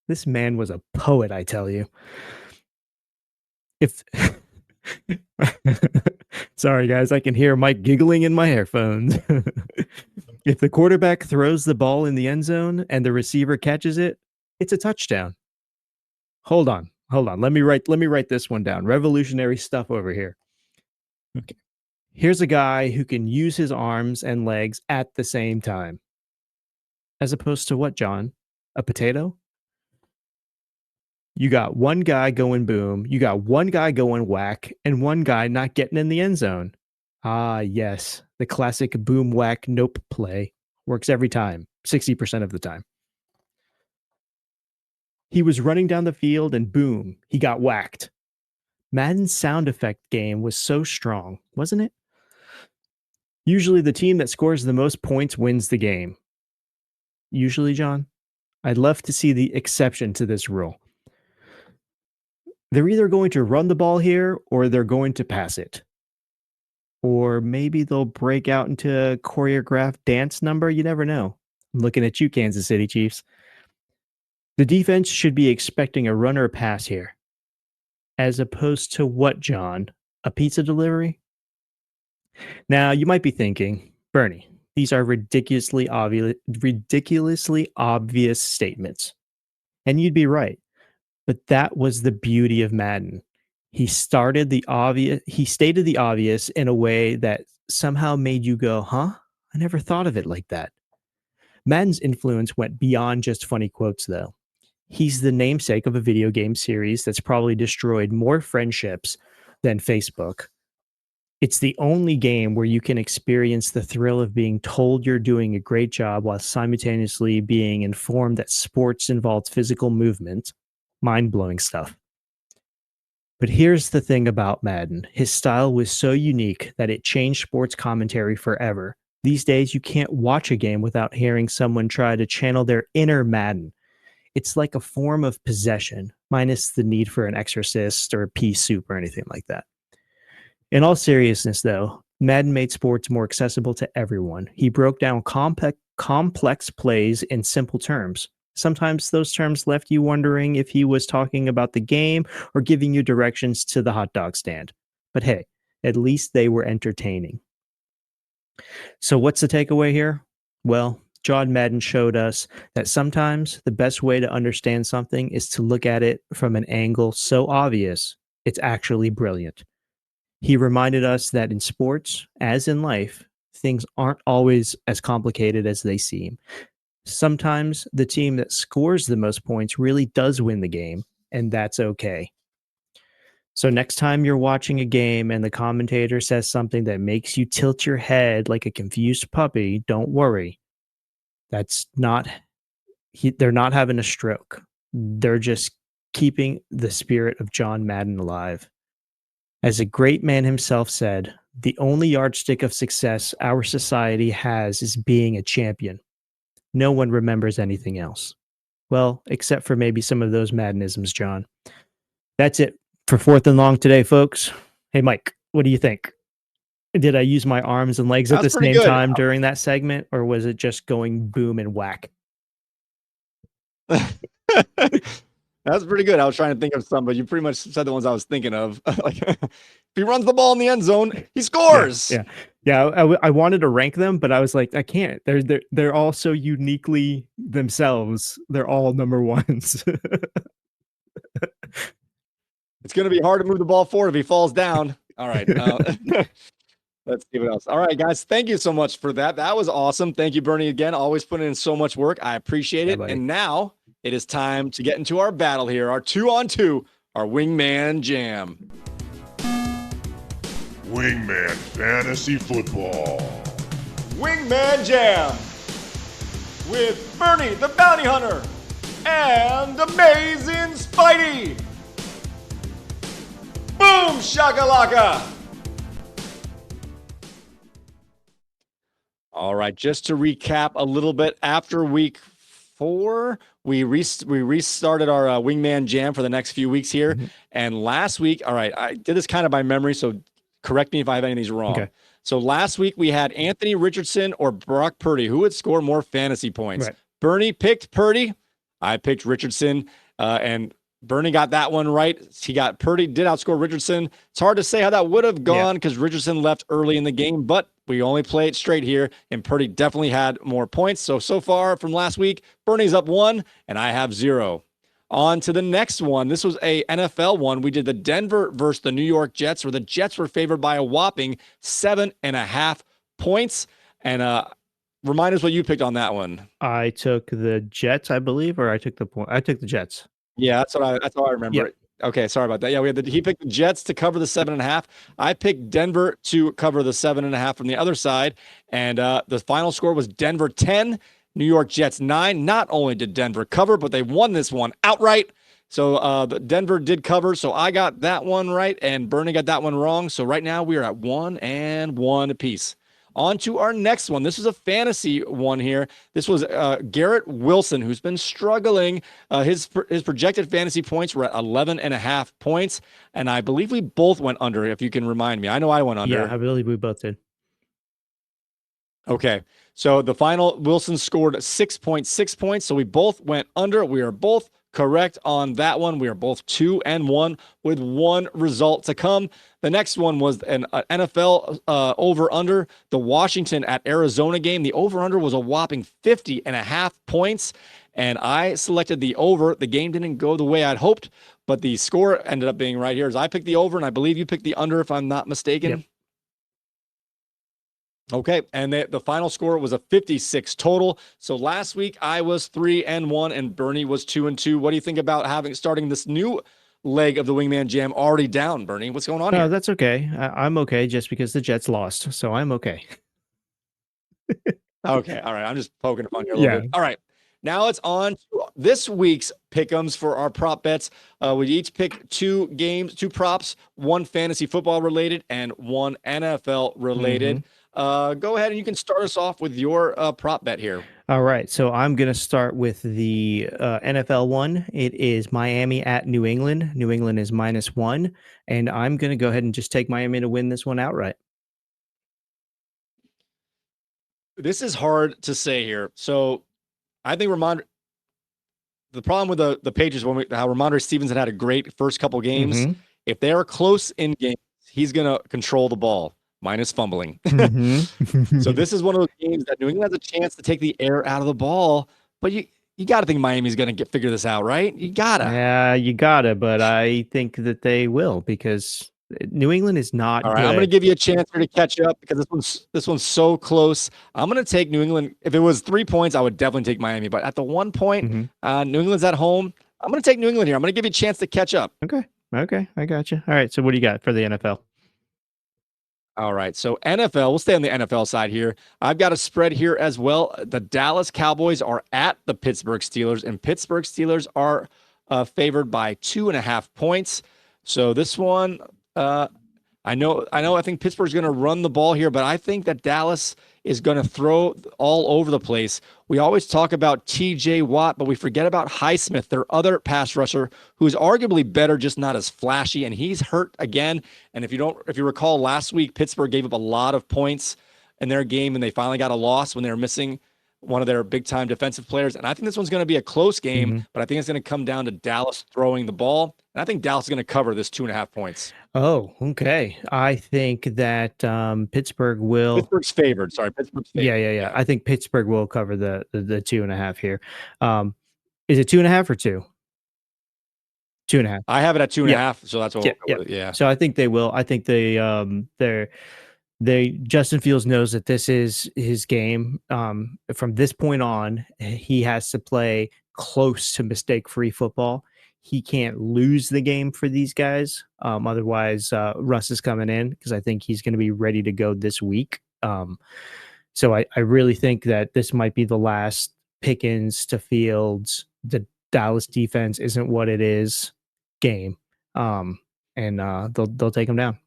This man was a poet, I tell you. Sorry, guys, I can hear Mike giggling in my earphones. If the quarterback throws the ball in the end zone and the receiver catches it, it's a touchdown. Hold on. Let me write this one down. Revolutionary stuff over here. Okay. Here's a guy who can use his arms and legs at the same time. As opposed to what, John? A potato? You got one guy going boom, you got one guy going whack, and one guy not getting in the end zone. Ah, yes. The classic boom whack nope play. Works every time, 60% of the time. He was running down the field and boom, he got whacked. Madden's sound effect game was so strong, wasn't it? Usually the team that scores the most points wins the game. Usually, John, I'd love to see the exception to this rule. They're either going to run the ball here or they're going to pass it. Or maybe they'll break out into a choreographed dance number. You never know. I'm looking at you, Kansas City Chiefs. The defense should be expecting a run or a pass here. As opposed to what, John? A pizza delivery? Now, you might be thinking, Bernie, these are ridiculously obvious statements. And you'd be right. But that was the beauty of Madden. He stated the obvious in a way that somehow made you go, huh? I never thought of it like that. Madden's influence went beyond just funny quotes, though. He's the namesake of a video game series that's probably destroyed more friendships than Facebook. It's the only game where you can experience the thrill of being told you're doing a great job while simultaneously being informed that sports involves physical movement. Mind-blowing stuff. But here's the thing about Madden. His style was so unique that it changed sports commentary forever. These days, you can't watch a game without hearing someone try to channel their inner Madden. It's like a form of possession, minus the need for an exorcist or a pea soup or anything like that. In all seriousness, though, Madden made sports more accessible to everyone. He broke down complex plays in simple terms. Sometimes those terms left you wondering if he was talking about the game or giving you directions to the hot dog stand. But hey, at least they were entertaining. So what's the takeaway here? Well, John Madden showed us that sometimes the best way to understand something is to look at it from an angle so obvious, it's actually brilliant. He reminded us that in sports, as in life, things aren't always as complicated as they seem. Sometimes the team that scores the most points really does win the game, and that's okay. So next time you're watching a game and the commentator says something that makes you tilt your head like a confused puppy, don't worry. They're not having a stroke. They're just keeping the spirit of John Madden alive. As a great man himself said, the only yardstick of success our society has is being a champion. No one remembers anything else. Well, except for maybe some of those Maddenisms, John. That's it for 4th and Long today, folks. Hey, Mike, what do you think? Did I use my arms and legs at the same time during that segment, or was it just going boom and whack? That's pretty good. I was trying to think of some, but you pretty much said the ones I was thinking of. Like, if he runs the ball in the end zone, he scores. Yeah. I wanted to rank them, but I was like, I can't. They're all so uniquely themselves. They're all number ones. It's going to be hard to move the ball forward if he falls down. All right. Let's see what else. All right, guys. Thank you so much for that. That was awesome. Thank you, Bernie, again. Always putting in so much work. I appreciate it. And now it is time to get into our battle here, our 2-on-2, our Wingman Jam. Wingman Fantasy Football. Wingman Jam with Bernie the Bounty Hunter and Amazing Spidey. Boom shakalaka. All right, just to recap a little bit, after week 4, we restarted our Wingman Jam for the next few weeks here. Mm-hmm. And last week, all right, I did this kind of by memory, so correct me if I have any of these wrong. Okay. So last week we had Anthony Richardson or Brock Purdy. Who would score more fantasy points? Right. Bernie picked Purdy. I picked Richardson, and Bernie got that one right. He got Purdy, did outscore Richardson. It's hard to say how that would have gone because Richardson left early in the game, but we only play it straight here, and Purdy definitely had more points. So far from last week, Bernie's up 1, and I have 0. On to the next one. This was a NFL one. We did the Denver versus the New York Jets, where the Jets were favored by a whopping 7.5 points. And remind us what you picked on that one. I took the Jets, I believe, or I took the Jets. Yeah, that's how I remember it. Okay, sorry about that. Yeah, he picked the Jets to cover the 7.5. I picked Denver to cover the 7.5 from the other side. And the final score was Denver 10, New York Jets 9. Not only did Denver cover, but they won this one outright. So Denver did cover. So I got that one right, and Bernie got that one wrong. So right now we are at 1-1 apiece. On to our next one. This is a fantasy one here. This was Garrett Wilson, who's been struggling. His projected fantasy points were at 11.5 points, and I believe we both went under, if you can remind me. I know I went under. Yeah, I believe we both did. Okay, so the final, Wilson scored 6.6 points, so we both went under. We are both correct on that one. We are both 2-1 with one result to come. The next one was an NFL over-under, the Washington at Arizona game. The over-under was a whopping 50.5 points, and I selected the over. The game didn't go the way I'd hoped, but the score ended up being right here as I picked the over, and I believe you picked the under, if I'm not mistaken. Yep. Okay, and the final score was a 56 total. So last week I was 3-1 and Bernie was 2-2. What do you think about starting this new leg of the Wingman Jam already down, Bernie? What's going on here? That's okay. I'm okay just because the Jets lost, so I'm okay. Okay, all right. I'm just poking fun here a little bit. All right, now it's on to this week's pick'ems for our prop bets. We each pick 2 games, 2 props, 1 fantasy football related and 1 NFL related. Go ahead and you can start us off with your prop bet here. All right, so I'm going to start with the NFL one. It is Miami at New England. New England is -1, and I'm going to go ahead and just take Miami to win this one outright. This is hard to say here. So I think the problem with the Patriots, how Ramondre Stevenson had a great first couple games. If they are close in games, he's going to control the ball. Minus fumbling. So this is one of those games that New England has a chance to take the air out of the ball, but you got to think Miami's going to figure this out, right? You got to. Yeah, you got to, but I think that they will because New England is not all right, good. I'm going to give you a chance here to catch up because this one's so close. I'm going to take New England. If it was 3 points, I would definitely take Miami, but at the 1 point, New England's at home. I'm going to take New England here. I'm going to give you a chance to catch up. Okay, I got you. All right, so what do you got for the NFL? All right, so NFL, we'll stay on the NFL side here. I've got a spread here as well. The Dallas Cowboys are at the Pittsburgh Steelers, and Pittsburgh Steelers are favored by 2.5 points. So this one, I think Pittsburgh's going to run the ball here, but I think that Dallas is going to throw all over the place. We always talk about TJ Watt, but we forget about Highsmith, their other pass rusher, who's arguably better, just not as flashy, and he's hurt again. And if you recall last week, Pittsburgh gave up a lot of points in their game, and they finally got a loss when they were missing one of their big-time defensive players. And I think this one's going to be a close game, but I think it's going to come down to Dallas throwing the ball. And I think Dallas is going to cover this 2.5 points. Oh, okay. I think that Pittsburgh will. Pittsburgh's favored. Sorry, Pittsburgh's favored. Yeah. I think Pittsburgh will cover the 2.5 here. Is it 2.5 or 2? 2.5. I have it at 2.5, so that's what. Yeah. So I think they will. I think Justin Fields knows that this is his game. From this point on, he has to play close to mistake-free football. He can't lose the game for these guys. Otherwise, Russ is coming in because I think he's going to be ready to go this week. So I really think that this might be the last Pickens to Fields. The Dallas defense isn't what it is game. And they'll take him down.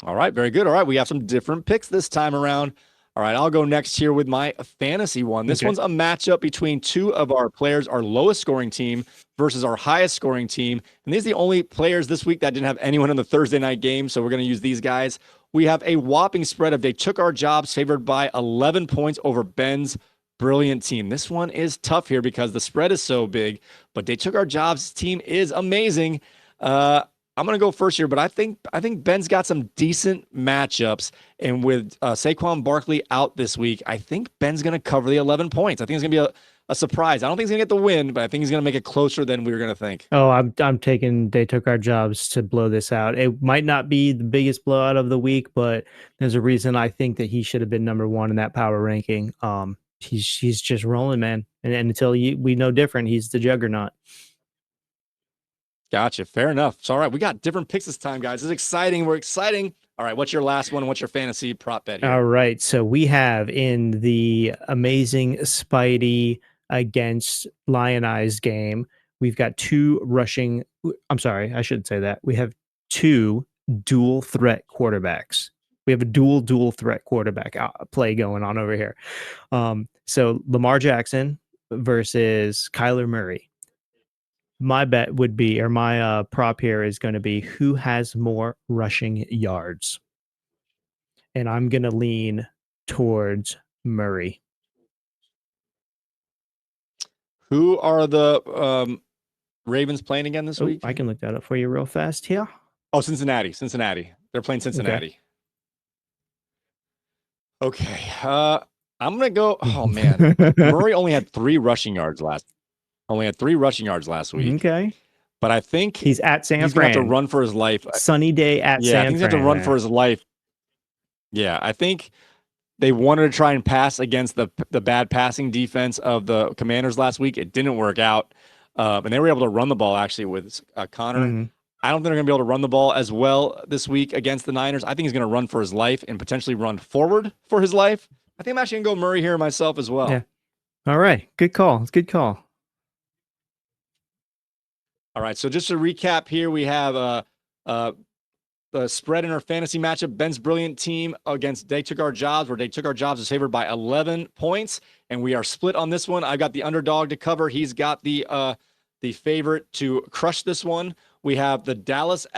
All right, very good. All right, we have some different picks this time around. All right, I'll go next here with my fantasy one. This one's a matchup between 2 of our players, our lowest scoring team versus our highest scoring team. And these are the only players this week that didn't have anyone in the Thursday night game, so we're going to use these guys. We have a whopping spread of they took our jobs favored by 11 points over Ben's brilliant team. This one is tough here because the spread is so big, but they took our jobs team is amazing. I'm going to go first here, but I think Ben's got some decent matchups. And with Saquon Barkley out this week, I think Ben's going to cover the 11 points. I think it's going to be a surprise. I don't think he's going to get the win, but I think he's going to make it closer than we were going to think. Oh, I'm taking they took our jobs to blow this out. It might not be the biggest blowout of the week, but there's a reason I think that he should have been number 1 in that power ranking. He's just rolling, man. And until we know different, he's the juggernaut. Gotcha. Fair enough. So, all right, we got different picks this time, guys. It's exciting. We're exciting. All right, what's your last one and what's your fantasy prop bet here? All right, so we have in the amazing Spidey against Lion-Eyes game, we've got 2 rushing. I'm sorry, I shouldn't say that. We have 2 dual threat quarterbacks. We have a dual threat quarterback play going on over here. So Lamar Jackson versus Kyler Murray. My bet would be, or my prop here is going to be, who has more rushing yards, and I'm going to lean towards Murray. Who are the Ravens playing again this week? I can look that up for you real fast here. Oh, Cincinnati. They're playing Cincinnati. Okay. I'm going to go. Oh, man. Murray only had 3 rushing yards last week. Okay. But I think he's at San Fran. He's going to have to run for his life. Sunny day at San Fran. Yeah, I think he's going to have to run for his life. Yeah, I think they wanted to try and pass against the bad passing defense of the Commanders last week. It didn't work out. And they were able to run the ball, actually, with Connor. Mm-hmm. I don't think they're going to be able to run the ball as well this week against the Niners. I think he's going to run for his life and potentially run forward for his life. I think I'm actually going to go Murray here myself as well. Yeah. All right. Good call. It's a good call. All right. So just to recap here, we have the spread in our fantasy matchup. Ben's brilliant team against They Took Our Jobs, where They Took Our Jobs is favored by 11 points. And we are split on this one. I've got the underdog to cover. He's got the favorite to crush this one. We have the Dallas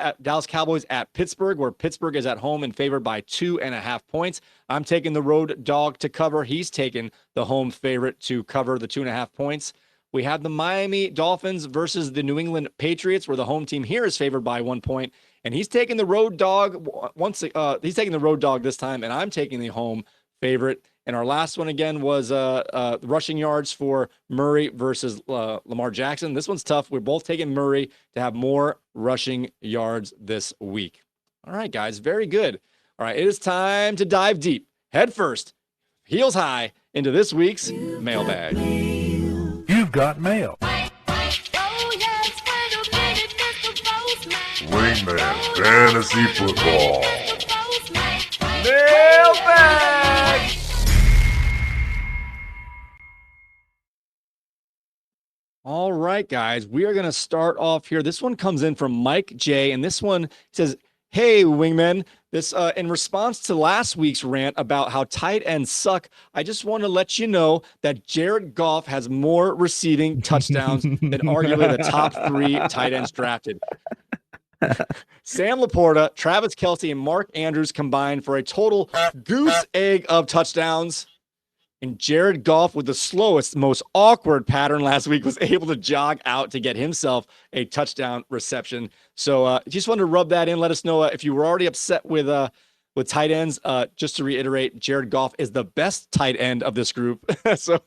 Cowboys at Pittsburgh, where Pittsburgh is at home and favored by 2.5 points. I'm taking the road dog to cover. He's taking the home favorite to cover the 2.5 points. We have the Miami Dolphins versus the New England Patriots, where the home team here is favored by 1 point. And he's taking the road dog he's taking the road dog this time, and I'm taking the home favorite. And our last one again was rushing yards for Murray versus Lamar Jackson. This one's tough. We're both taking Murray to have more rushing yards this week. All right, guys, very good. All right, it is time to dive deep, head first, heels high, into this week's mailbag. You've got mail. Wingman Fantasy Football. Mailbag! All right, guys, we are going to start off here. This one comes in from Mike J, and this one says, "Hey, Wingman, this in response to last week's rant about how tight ends suck, I just want to let you know that Jared Goff has more receiving touchdowns than arguably the top 3 tight ends drafted. Sam Laporta, Travis Kelce, and Mark Andrews combined for a total goose egg of touchdowns. And Jared Goff, with the slowest, most awkward pattern last week, was able to jog out to get himself a touchdown reception. So just wanted to rub that in. Let us know if you were already upset with tight ends. Just to reiterate, Jared Goff is the best tight end of this group. So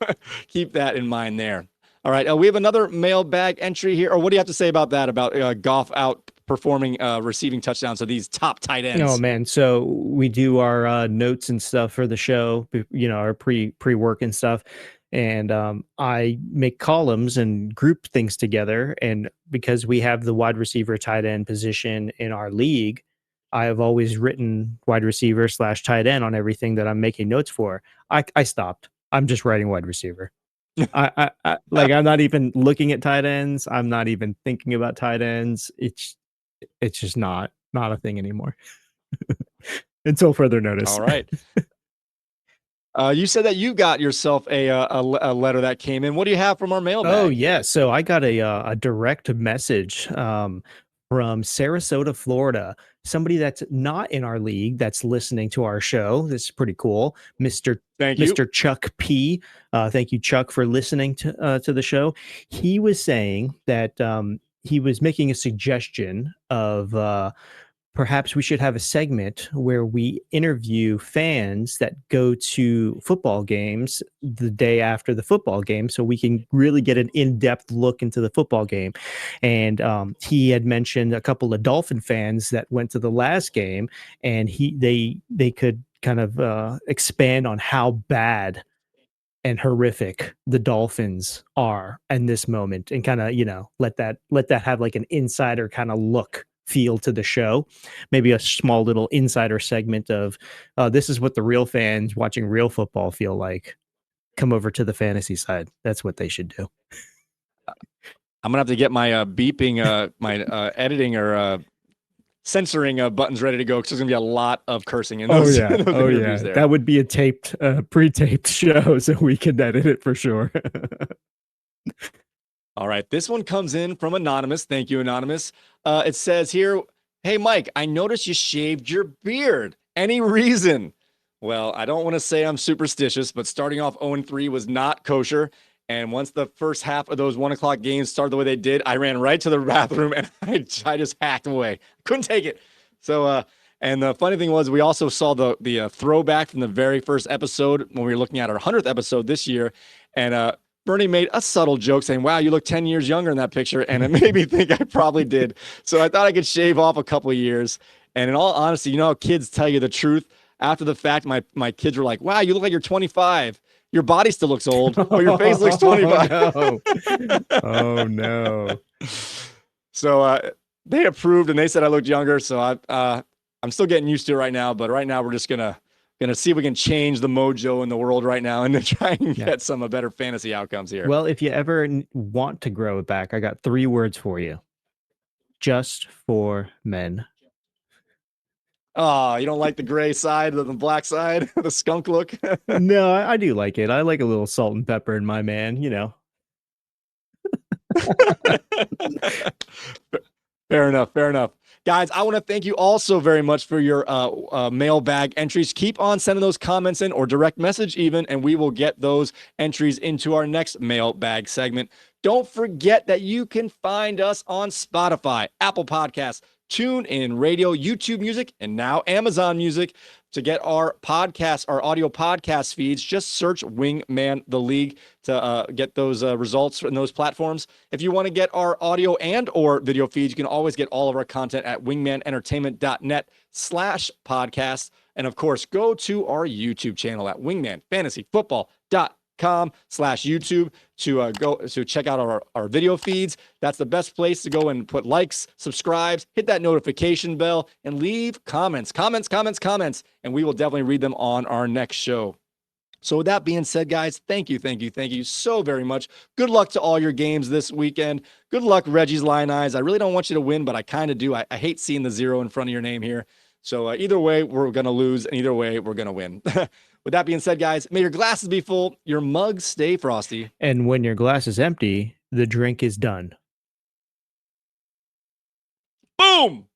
keep that in mind there. All right, we have another mailbag entry here. Or what do you have to say about that, about Goff outperforming receiving touchdowns of these top tight ends? Oh, man. So we do our notes and stuff for the show, our pre-work and stuff. And I make columns and group things together. And because we have the wide receiver tight end position in our league, I have always written wide receiver / tight end on everything that I'm making notes for. I stopped. I'm just writing wide receiver. I I'm not even looking at tight ends. I'm not even thinking about tight ends. It's just not a thing anymore until further notice. All right. You said that you got yourself a letter that came in. What do you have from our mailbag? Oh yeah, so I got a direct message from Sarasota, Florida. Somebody that's not in our league that's listening to our show. This is pretty cool, Mr. Chuck P. Thank you, Chuck, for listening to the show. He was saying that he was making a suggestion of perhaps we should have a segment where we interview fans that go to football games the day after the football game, so we can really get an in-depth look into the football game. And he had mentioned a couple of Dolphin fans that went to the last game, and they could kind of expand on how bad and horrific the Dolphins are in this moment, and kind of let that have like an insider kind of look feel to the show. Maybe a small little insider segment of this is what the real fans watching real football feel like. Come over to the fantasy side. That's what they should do. I'm gonna have to get my beeping, my editing or censoring buttons ready to go because there's gonna be a lot of cursing in Oh those. yeah, in those oh yeah. interviews there. That would be a taped, pre-taped show, so we can edit it for sure. All right, this one comes in from Anonymous. Thank you, Anonymous. It says here, "Hey Mike, I noticed you shaved your beard. Any reason?" Well, I don't want to say I'm superstitious, but starting off 0-3 was not kosher. And once the first half of those 1 o'clock games started the way they did, I ran right to the bathroom and I just hacked away. Couldn't take it. So, and the funny thing was, we also saw the throwback from the very first episode when we were looking at our 100th episode this year. And Bernie made a subtle joke saying, "Wow, you look 10 years younger in that picture." And it made me think I probably did. So I thought I could shave off a couple of years. And in all honesty, you know how kids tell you the truth? After the fact, my kids were like, "Wow, you look like you're 25. Your body still looks old, but your face looks 25. Oh, no. Oh, no. So they approved and they said I looked younger. So I'm still getting used to it right now. But right now we're just gonna see if we can change the mojo in the world right now and then try and get some better fantasy outcomes here. Well, if you ever want to grow it back, I got 3 words for you. Just for men. Oh, you don't like the gray side, the black side, the skunk look? No, I do like it. I like a little salt and pepper in my man, you know. Fair enough. Fair enough. Guys, I want to thank you all so very much for your mailbag entries. Keep on sending those comments in or direct message even, and we will get those entries into our next mailbag segment. Don't forget that you can find us on Spotify, Apple Podcasts, TuneIn Radio, YouTube Music, and now Amazon Music. To get our podcast, our audio podcast feeds, just search Wingman the League to get those results in those platforms. If you want to get our audio and or video feeds, you can always get all of our content at wingmanentertainment.net/podcast. And of course, go to our YouTube channel at wingmanfantasyfootball.com/YouTube to go to check out our video feeds. That's the best place to go and put likes, subscribes, hit that notification bell, and leave comments, and we will definitely read them on our next show. So with that being said, guys, thank you so very much. Good luck to all your games this weekend. Good luck, Reggie's Lion Eyes. I really don't want you to win, but I kind of do. I hate seeing the 0 in front of your name here. So either way, we're going to lose, and either way, we're going to win. With that being said, guys, may your glasses be full, your mugs stay frosty. And when your glass is empty, the drink is done. Boom!